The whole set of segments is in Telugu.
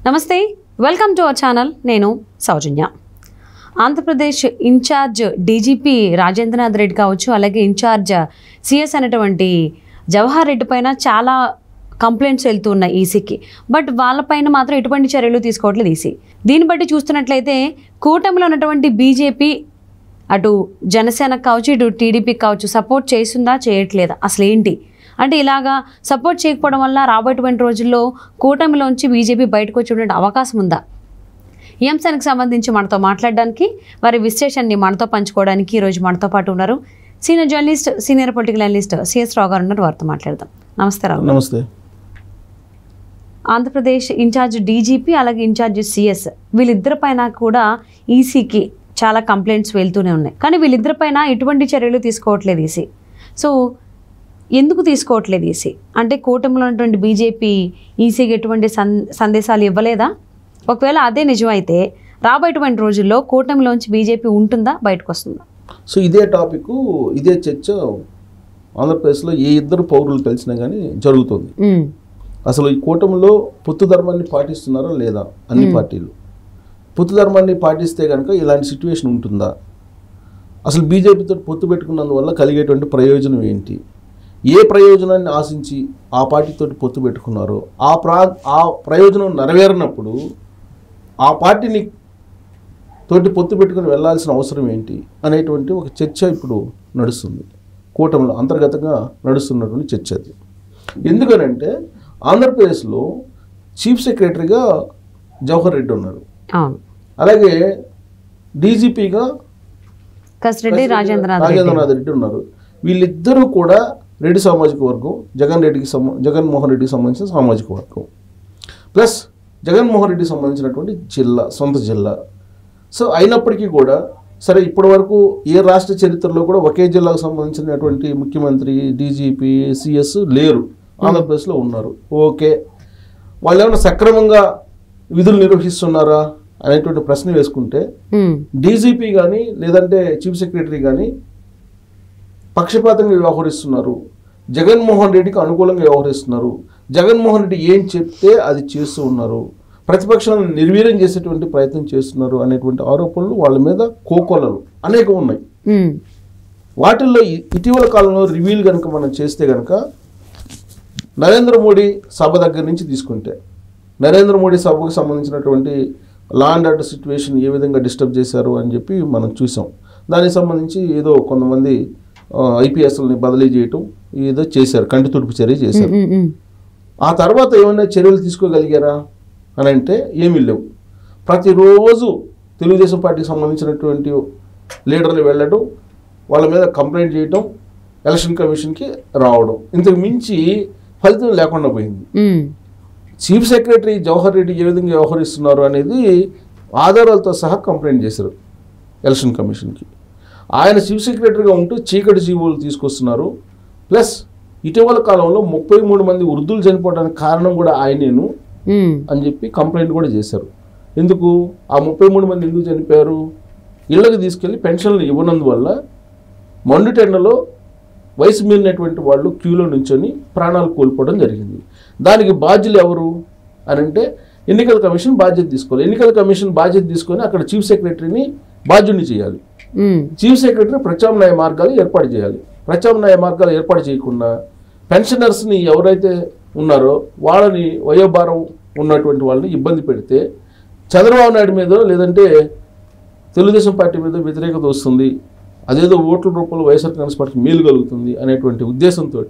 నమస్తే, వెల్కమ్ టు అవర్ ఛానల్. నేను సౌజన్య. ఆంధ్రప్రదేశ్ ఇన్ఛార్జ్ డీజీపీ రాజేంద్రనాథ్ రెడ్డి కావచ్చు, అలాగే ఇన్ఛార్జ్ సిఎస్ అనేటువంటి జవహర్ రెడ్డి పైన చాలా కంప్లైంట్స్ వెళ్తున్నాయి ఈసీకి. బట్ వాళ్ళపైన మాత్రం ఎటువంటి చర్యలు తీసుకోవట్లేదు ఈసీ. దీన్ని బట్టి చూస్తున్నట్లయితే కూటమిలో ఉన్నటువంటి బీజేపీ అటు జనసేనకు కావచ్చు, ఇటు టీడీపీకి కావచ్చు సపోర్ట్ చేస్తుందా, చేయట్లేదా, అసలు ఏంటి అంటే ఇలాగా సపోర్ట్ చేయకపోవడం వల్ల రాబోయేటువంటి రోజుల్లో కూటమిలోంచి బీజేపీ బయటకు వచ్చేటువంటి అవకాశం ఉందా? ఈ అంశానికి సంబంధించి మనతో మాట్లాడడానికి, వారి విశ్లేషణని మనతో పంచుకోవడానికి ఈరోజు మనతో పాటు ఉన్నారు senior journalist, senior political analyst CS Rao గారు ఉన్నారు. వారితో మాట్లాడదాం. నమస్తే రావు. నమస్తే. ఆంధ్రప్రదేశ్ ఇన్ఛార్జ్ డీజీపీ అలాగే ఇన్ఛార్జ్ సిఎస్ వీళ్ళిద్దరి పైన కూడా ఈసీకి చాలా కంప్లైంట్స్ వెళ్తూనే ఉన్నాయి. కానీ వీళ్ళిద్దరి పైన ఎటువంటి చర్యలు తీసుకోవట్లేదు ఈసీ. సో ఎందుకు తీసుకోవట్లేదు ఈసీ అంటే కూటమిలో ఉన్నటువంటి బీజేపీ ఈసీకి ఎటువంటి సందేశాలు ఇవ్వలేదా? ఒకవేళ అదే నిజమైతే రాబోయేటువంటి రోజుల్లో కూటమిలోంచి బీజేపీ ఉంటుందా, బయటకు వస్తుందా? సో ఇదే టాపిక్, ఇదే చర్చ ఆంధ్రప్రదేశ్లో ఏ ఇద్దరు పౌరులు కలిసినా కానీ జరుగుతుంది. అసలు ఈ కూటమిలో పొత్తు ధర్మాన్ని పాటిస్తున్నారా లేదా? అన్ని పార్టీలు పొత్తు ధర్మాన్ని పాటిస్తే కనుక ఇలాంటి సిచ్యువేషన్ ఉంటుందా? అసలు బీజేపీతో పొత్తు పెట్టుకున్నందువల్ల కలిగేటువంటి ప్రయోజనం ఏంటి? ఏ ప్రయోజనాన్ని ఆశించి ఆ పార్టీతో పొత్తు పెట్టుకున్నారో ఆ ప్రయోజనం నెరవేరినప్పుడు ఆ పార్టీని తోటి పొత్తు పెట్టుకుని వెళ్లాల్సిన అవసరం ఏంటి అనేటువంటి ఒక చర్చ ఇప్పుడు నడుస్తుంది. కూటమిలో అంతర్గతంగా నడుస్తున్నటువంటి చర్చ అది. ఎందుకనంటే ఆంధ్రప్రదేశ్లో చీఫ్ సెక్రటరీగా జవహర్ రెడ్డి ఉన్నారు, అలాగే డీజీపీగా రాజేంద్రనాథ్ రెడ్డి ఉన్నారు. వీళ్ళిద్దరూ కూడా రెడ్డి సామాజిక వర్గం, జగన్మోహన్ రెడ్డికి సంబంధించిన సామాజిక వర్గం, ప్లస్ జగన్మోహన్ రెడ్డికి సంబంధించినటువంటి జిల్లా, సొంత జిల్లా. సో అయినప్పటికీ కూడా సరే, ఇప్పటి వరకు ఏ రాష్ట్ర చరిత్రలో కూడా ఒకే జిల్లాకు సంబంధించినటువంటి ముఖ్యమంత్రి, డీజీపీ, సిఎస్ లేరు. ఆంధ్రప్రదేశ్లో ఉన్నారు. ఓకే, వాళ్ళు ఏమైనా సక్రమంగా విధులు నిర్వహిస్తున్నారా అనేటువంటి ప్రశ్న వేసుకుంటే డీజీపీ కానీ లేదంటే చీఫ్ సెక్రటరీ కానీ పక్షపాతంగా వ్యవహరిస్తున్నారు, జగన్మోహన్ రెడ్డికి అనుకూలంగా వ్యవహరిస్తున్నారు, జగన్మోహన్ రెడ్డి ఏం చెప్తే అది చేస్తూ ఉన్నారు, ప్రతిపక్షాలను నిర్వీర్యం చేసేటువంటి ప్రయత్నం చేస్తున్నారు అనేటువంటి ఆరోపణలు వాళ్ళ మీద కోకొల్లలు అనేకం ఉన్నాయి. వాటిల్లో ఇటీవల కాలంలో రివ్యూలు కనుక మనం చేస్తే కనుక నరేంద్ర మోడీ సభ దగ్గర నుంచి తీసుకుంటే, నరేంద్ర మోడీ సభకు సంబంధించినటువంటి లా అండ్ ఆర్డర్ సిచ్యువేషన్ ఏ విధంగా డిస్టర్బ్ చేశారు అని చెప్పి మనం చూసాం. దానికి సంబంధించి ఏదో కొంతమంది ఐపీఎస్ని బదిలీ చేయటం ఏదో చేశారు, కంటి తుడుపు చర్య చేశారు. ఆ తర్వాత ఏమైనా చర్యలు తీసుకోగలిగారా అని అంటే ఏమీ లేవు. ప్రతిరోజు తెలుగుదేశం పార్టీకి సంబంధించినటువంటి లీడర్లు వెళ్ళడం, వాళ్ళ మీద కంప్లైంట్ చేయటం, ఎలక్షన్ కమిషన్కి రావడం, ఇంతకు మించి ఫలితం లేకుండా పోయింది. చీఫ్ సెక్రటరీ జవహర్ రెడ్డి ఏ విధంగా వ్యవహరిస్తున్నారు అనేది ఆధారాలతో సహా కంప్లైంట్ చేశారు ఎలక్షన్ కమిషన్కి. ఆయన చీఫ్ సెక్రటరీగా ఉంటూ చీకటి జీవోలు తీసుకొస్తున్నారు, ప్లస్ ఇటీవల కాలంలో 33 మంది వృద్ధులు చనిపోవడానికి కారణం కూడా ఆయనేను అని చెప్పి కంప్లైంట్ కూడా చేశారు. ఎందుకు ఆ 33 మంది ఎందుకు చనిపోయారు? ఇళ్ళకి తీసుకెళ్ళి పెన్షన్లు ఇవ్వనందువల్ల మండుటెండలో వయసు మీరినటువంటి వాళ్ళు క్యూలో నుంచొని ప్రాణాలు కోల్పోవడం జరిగింది. దానికి బాధ్యులు ఎవరు అని అంటే ఎన్నికల కమిషన్ బాధ్యత తీసుకోవాలి. ఎన్నికల కమిషన్ బాధ్యత తీసుకొని అక్కడ చీఫ్ సెక్రటరీని బాధ్యుడిని చేయాలి. చీఫ్ సెక్రటరీ ప్రత్యామ్నాయ మార్గాలు ఏర్పాటు చేయాలి. ప్రత్యామ్నాయ మార్గాలు ఏర్పాటు చేయకుండా పెన్షనర్స్ని ఎవరైతే ఉన్నారో వాళ్ళని, వయోభారం ఉన్నటువంటి వాళ్ళని ఇబ్బంది పెడితే చంద్రబాబు నాయుడు మీద లేదంటే తెలుగుదేశం పార్టీ మీద వ్యతిరేకత వస్తుంది, అదేదో ఓట్ల రూపంలో వైఎస్ఆర్ కాంగ్రెస్ పార్టీకి మేలు కలుగుతుంది అనేటువంటి ఉద్దేశంతో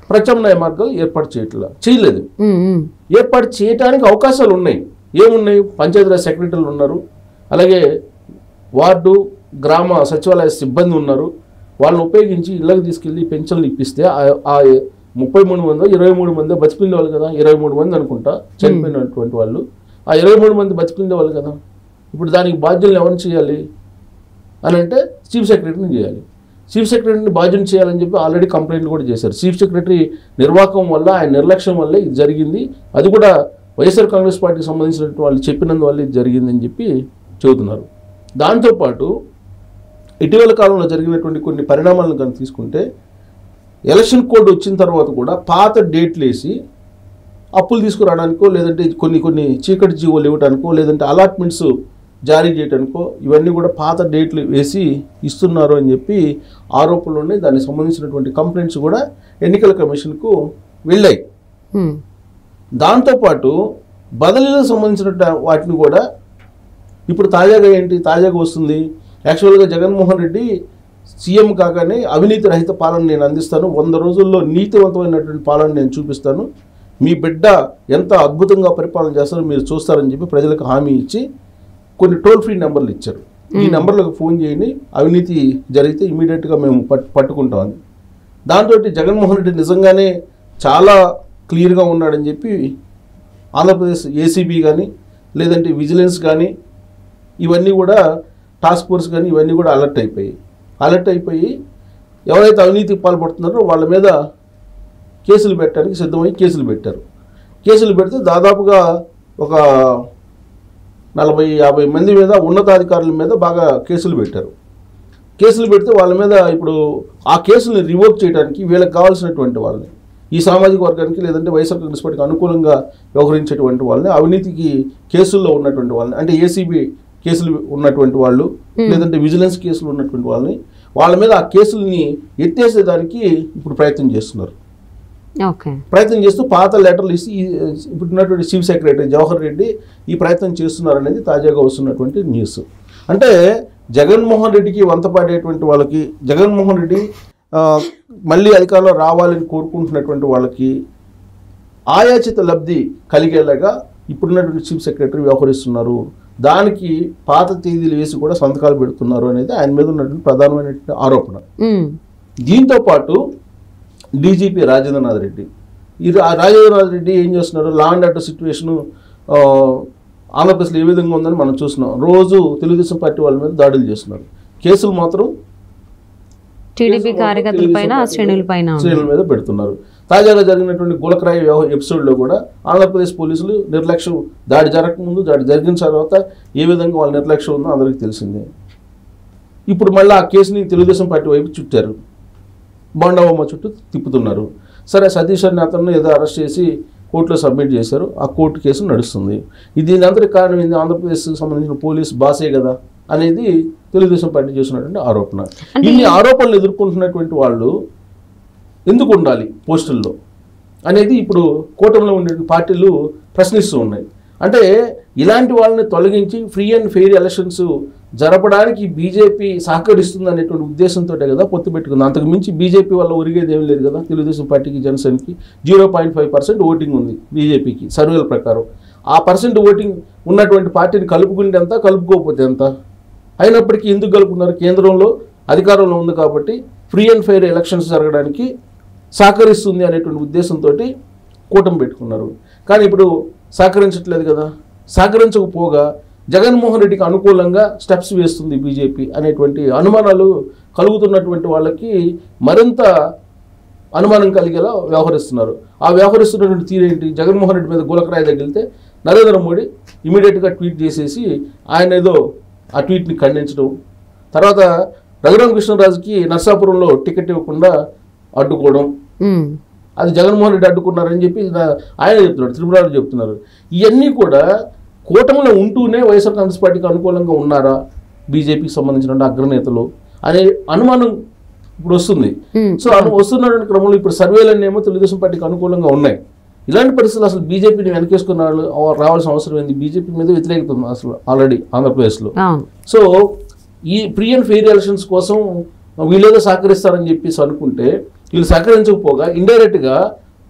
ప్రత్యామ్నాయ మార్గాలు ఏర్పాటు చేయలేదు. ఏర్పాటు చేయడానికి అవకాశాలు ఉన్నాయి. ఏమున్నాయి? పంచాయతీరాజ్ సెక్రటరీలు ఉన్నారు, అలాగే వార్డు, గ్రామ సచివాలయ సిబ్బంది ఉన్నారు. వాళ్ళని ఉపయోగించి ఇళ్ళకి తీసుకెళ్ళి పెన్షన్లు ఇప్పిస్తే ఆ 33 మందో 23 మందో బతికిండే వాళ్ళు కదా, 23 మంది అనుకుంటా చనిపోయినటువంటి వాళ్ళు, ఆ 23 మంది బతికిండే వాళ్ళు కదా. ఇప్పుడు దానికి బాధ్యులను ఎవరిని చేయాలి అని అంటే చీఫ్ సెక్రటరీని చేయాలి. చీఫ్ సెక్రటరీని బాధ్యుని చేయాలని చెప్పి ఆల్రెడీ కంప్లైంట్లు కూడా చేశారు. చీఫ్ సెక్రటరీ నిర్వాహకం వల్ల, ఆయన నిర్లక్ష్యం వల్ల ఇది జరిగింది, అది కూడా వైఎస్ఆర్ కాంగ్రెస్ పార్టీకి సంబంధించినటువంటి వాళ్ళు చెప్పినందువల్ల ఇది జరిగిందని చెప్పి చెబుతున్నారు. దాంతోపాటు ఇటీవల కాలంలో జరిగినటువంటి కొన్ని పరిణామాలను కనుక తీసుకుంటే ఎలక్షన్ కోడ్ వచ్చిన తర్వాత కూడా పాత డేట్లు వేసి అప్పులు తీసుకురావడానికో, లేదంటే కొన్ని చీకటి జీవోలు ఇవ్వడానికో, లేదంటే అలాట్మెంట్స్ జారీ చేయడానికో ఇవన్నీ కూడా పాత డేట్లు వేసి ఇస్తున్నారు అని చెప్పి ఆరోపణలు ఉన్నాయి. దానికి సంబంధించినటువంటి కంప్లైంట్స్ కూడా ఎన్నికల కమిషన్కు వెళ్ళాయి. దాంతోపాటు బదిలీలకు సంబంధించిన వాటిని కూడా ఇప్పుడు తాజాగా వస్తుంది. యాక్చువల్గా జగన్మోహన్ రెడ్డి సీఎం కాగానే అవినీతి రహిత పాలన నేను అందిస్తాను, 100 రోజుల్లో నీతివంతమైనటువంటి పాలన నేను చూపిస్తాను, మీ బిడ్డ ఎంత అద్భుతంగా పరిపాలన చేస్తారో మీరు చూస్తారని చెప్పి ప్రజలకు హామీ ఇచ్చి కొన్ని టోల్ ఫ్రీ నెంబర్లు ఇచ్చారు. ఈ నెంబర్లకు ఫోన్ చేయండి, అవినీతి జరిగితే ఇమీడియట్గా మేము పట్టుకుంటామని. దాంతో జగన్మోహన్ రెడ్డి నిజంగానే చాలా క్లియర్గా ఉన్నాడని చెప్పి ఆంధ్రప్రదేశ్ ఏసీబీ కానీ, లేదంటే విజిలెన్స్ కానీ, ఇవన్నీ కూడా టాస్క్ ఫోర్స్ కానీ ఇవన్నీ కూడా అలర్ట్ అయిపోయి ఎవరైతే అవినీతికి పాల్పడుతున్నారో వాళ్ళ మీద కేసులు పెట్టడానికి సిద్ధమై కేసులు పెట్టారు. కేసులు పెడితే దాదాపుగా ఒక 40-50 మంది మీద, ఉన్నతాధికారుల మీద బాగా కేసులు పెట్టారు. కేసులు పెడితే వాళ్ళ మీద ఇప్పుడు ఆ కేసులను రివోక్ చేయడానికి వీళ్ళకి కావాల్సినటువంటి వాళ్ళని, ఈ సామాజిక వర్గానికి లేదంటే వైఎస్ఆర్ కాంగ్రెస్ పార్టీకి అనుకూలంగా వ్యవహరించేటువంటి వాళ్ళని, అవినీతికి కేసుల్లో ఉన్నటువంటి వాళ్ళని, అంటే ఏసీబీ కేసులు ఉన్నటువంటి వాళ్ళు, లేదంటే విజిలెన్స్ కేసులు ఉన్నటువంటి వాళ్ళని, వాళ్ళ మీద ఆ కేసుల్ని ఎత్తేసేదానికి ఇప్పుడు ప్రయత్నం చేస్తున్నారు. ప్రయత్నం చేస్తూ పాత లెటర్లు ఇచ్చి ఇప్పుడు ఉన్నటువంటి చీఫ్ సెక్రటరీ జవహర్ రెడ్డి ఈ ప్రయత్నం చేస్తున్నారు అనేది తాజాగా వస్తున్నటువంటి న్యూస్. అంటే జగన్మోహన్ రెడ్డికి వంతపాడేటువంటి వాళ్ళకి, జగన్మోహన్ రెడ్డి మళ్ళీ అధికారంలో రావాలని కోరుకుంటున్నటువంటి వాళ్ళకి ఆయాచిత లబ్ధి కలిగేలాగా ఇప్పుడున్నటువంటి చీఫ్ సెక్రటరీ వ్యవహరిస్తున్నారు. దానికి పాత తేదీలు వేసి కూడా సంతకాలు పెడుతున్నారు అనేది ఆయన మీద ఉన్నటువంటి ప్రధానమైనటువంటి ఆరోపణ. దీంతో పాటు డీజీపీ రాజేంద్రనాథ్ రెడ్డి, ఈ రాజేంద్రనాథ్ రెడ్డి ఏం చేస్తున్నారు, లా అండ్ ఆర్డర్ సిచ్యువేషను ఆంధ్రప్రదేశ్లో ఏ విధంగా ఉందని మనం చూస్తున్నాం. రోజు తెలుగుదేశం పార్టీ వాళ్ళ మీద దాడులు చేస్తున్నారు. కేసులు మాత్రం టీడీపీ కార్యకర్తలపైన, శ్రేణుల మీద పెడుతున్నారు. తాజాగా జరిగినటువంటి గులకరాయి ఎపిసోడ్లో కూడా ఆంధ్రప్రదేశ్ పోలీసులు నిర్లక్ష్యం, దాడి జరగకముందు, దాడి జరిగిన తర్వాత ఏ విధంగా వాళ్ళ నిర్లక్ష్యం ఉందో అందరికీ తెలిసిందే. ఇప్పుడు మళ్ళీ ఆ కేసుని తెలుగుదేశం పార్టీ వైపు చుట్టారు, బొండబొమ్మ చుట్టూ తిప్పుతున్నారు. సరే, సతీష్ అనే అతను ఏదో అరెస్ట్ చేసి కోర్టులో సబ్మిట్ చేశారు, ఆ కోర్టు కేసు నడుస్తుంది. దీని అంతటి కారణం ఏంది, ఆంధ్రప్రదేశ్కి సంబంధించిన పోలీస్ బాసే కదా అనేది తెలుగుదేశం పార్టీ చేసినటువంటి ఆరోపణ. ఇన్ని ఆరోపణలు ఎదుర్కొంటున్నటువంటి వాళ్ళు ఎందుకు ఉండాలి పోస్టుల్లో అనేది ఇప్పుడు కూటమిలో ఉండే పార్టీలు ప్రశ్నిస్తూ ఉన్నాయి. అంటే ఇలాంటి వాళ్ళని తొలగించి ఫ్రీ అండ్ ఫెయిర్ ఎలక్షన్స్ జరపడానికి బీజేపీ సహకరిస్తుంది అనేటువంటి ఉద్దేశంతో కదా పొత్తు పెట్టుకుంది. అంతకు మించి బీజేపీ వల్ల ఒరిగేది ఏం లేదు కదా. తెలుగుదేశం పార్టీకి, జనసేనకి 0.5% ఓటింగ్ ఉంది బీజేపీకి సర్వేల ప్రకారం. ఆ పర్సెంట్ ఓటింగ్ ఉన్నటువంటి పార్టీని కలుపుకుంటే ఎంత, కలుపుకోకపోతే ఎంత. అయినప్పటికీ ఎందుకు కలుపుకున్నారు, కేంద్రంలో అధికారంలో ఉంది కాబట్టి ఫ్రీ అండ్ ఫెయిర్ ఎలక్షన్స్ జరగడానికి సహకరిస్తుంది అనేటువంటి ఉద్దేశంతో కూటమి పెట్టుకున్నారు. కానీ ఇప్పుడు సహకరించట్లేదు కదా. సహకరించకపోగా జగన్మోహన్ రెడ్డికి అనుకూలంగా స్టెప్స్ వేస్తుంది బీజేపీ అనేటువంటి అనుమానాలు కలుగుతున్నటువంటి వాళ్ళకి మరింత అనుమానం కలిగేలా వ్యవహరిస్తున్నారు. ఆ వ్యవహరిస్తున్నటువంటి తీరేంటి, జగన్మోహన్ రెడ్డి మీద గులకరాయి తగిలితే నరేంద్ర మోడీ ఇమీడియట్గా ట్వీట్ చేసేసి ఆయన ఏదో ఆ ట్వీట్ని ఖండించడం, తర్వాత రఘురామకృష్ణరాజుకి నర్సాపురంలో టికెట్ ఇవ్వకుండా అడ్డుకోవడం, అది జగన్మోహన్ రెడ్డి అడ్డుకున్నారని చెప్పి ఆయన చెప్తున్నాడు, త్రిపురాలు చెప్తున్నారు. ఇవన్నీ కూడా కూటమిలో ఉంటూనే వైఎస్ఆర్ కాంగ్రెస్ పార్టీకి అనుకూలంగా ఉన్నారా బీజేపీకి సంబంధించిన అగ్రనేతలు అనే అనుమానం ఇప్పుడు వస్తుంది. సో వస్తున్నటువంటి క్రమంలో ఇప్పుడు సర్వేలన్నీ ఏమో తెలుగుదేశం పార్టీకి అనుకూలంగా ఉన్నాయి. ఇలాంటి పరిస్థితులు అసలు బీజేపీని వెనకేసుకున్న వాళ్ళు రావాల్సిన అవసరం ఏంది? బీజేపీ మీద వ్యతిరేకత ఉంది అసలు ఆల్రెడీ ఆంధ్రప్రదేశ్లో. సో ఈ ఫ్రీ అండ్ ఫెయిర్ ఎలక్షన్స్ కోసం వీళ్ళేదో సహకరిస్తారని చెప్పేసి అనుకుంటే వీళ్ళు సహకరించకపోగా ఇండైరెక్ట్గా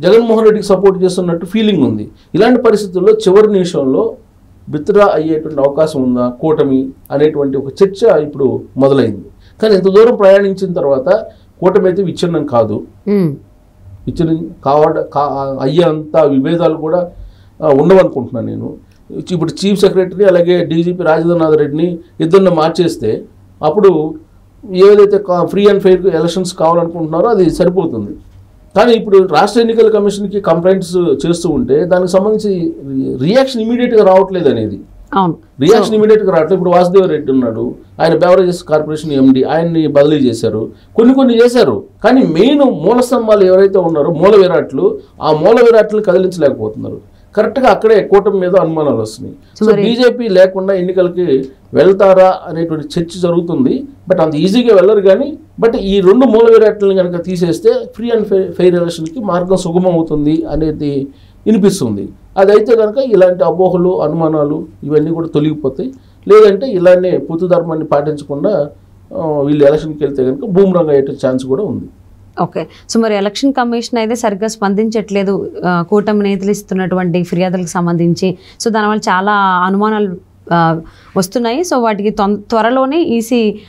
జగన్మోహన్ రెడ్డికి సపోర్ట్ చేస్తున్నట్టు ఫీలింగ్ ఉంది. ఇలాంటి పరిస్థితుల్లో చివరి నిమిషంలో విత్డ్రా అయ్యేటువంటి అవకాశం ఉందా కూటమి అనేటువంటి ఒక చర్చ ఇప్పుడు మొదలైంది. కానీ ఇంత దూరం ప్రయాణించిన తర్వాత కూటమి అయితే విచ్ఛిన్నం కాదు. విచ్ఛిన్నం అయ్యేంత విభేదాలు కూడా ఉండవనుకుంటున్నాను నేను. ఇప్పుడు చీఫ్ సెక్రటరీ అలాగే డీజీపీ రాజేంద్రనాథ్ రెడ్డిని ఇద్దరిని మార్చేస్తే అప్పుడు ఏదైతే ఫ్రీ అండ్ ఫెయిర్ ఎలక్షన్స్ కావాలనుకుంటున్నారో అది సరిపోతుంది. కానీ ఇప్పుడు రాష్ట్ర ఎన్నికల కమిషన్కి కంప్లైంట్స్ చేస్తూ ఉంటే దానికి సంబంధించి రియాక్షన్ ఇమీడియట్గా రావట్లేదు అనేది అవును. రియాక్షన్ ఇమీడియట్గా రావట్లేదు. ఇప్పుడు వాసుదేవ్ రెడ్డి ఉన్నాడు, ఆయన బెవరేజెస్ కార్పొరేషన్ ఎండి, ఆయన్ని బదిలీ చేశారు, కొన్ని చేశారు. కానీ మెయిన్ మూల స్తంభాలు ఎవరైతే ఉన్నారో మూల విరాట్లు, ఆ మూల విరాట్లు కదిలించలేకపోతున్నారు. కరెక్ట్గా అక్కడే కూటమి మీద అనుమానాలు వస్తున్నాయి. సో బీజేపీ లేకుండా ఎన్నికలకి వెళ్తారా అనేటువంటి చర్చ జరుగుతుంది. బట్ అంత ఈజీగా వెళ్ళరు. కానీ బట్ ఈ 2 మూల విరాట్లను కనుక తీసేస్తే ఫ్రీ అండ్ ఫెయిర్ ఎలక్షన్కి మార్గం సుగమం అవుతుంది అనేది వినిపిస్తుంది. అదైతే కనుక ఇలాంటి అపోహలు, అనుమానాలు ఇవన్నీ కూడా తొలగిపోతాయి. లేదంటే ఇలానే పొత్తు ధర్మాన్ని పాటించకుండా వీళ్ళు ఎలక్షన్కి వెళ్తే కనుక బూమరంగ్ అయ్యే ఛాన్స్ కూడా ఉంది. ఓకే. సో మరి ఎలక్షన్ కమిషన్ అయితే సరిగ్గా స్పందించట్లేదు కూటమి నేతలు ఇస్తున్నటువంటి ఫిర్యాదులకు సంబంధించి. సో దానివల్ల చాలా అనుమానాలు వస్తున్నాయి. సో వాటికి త్వరలోనే ఈసీ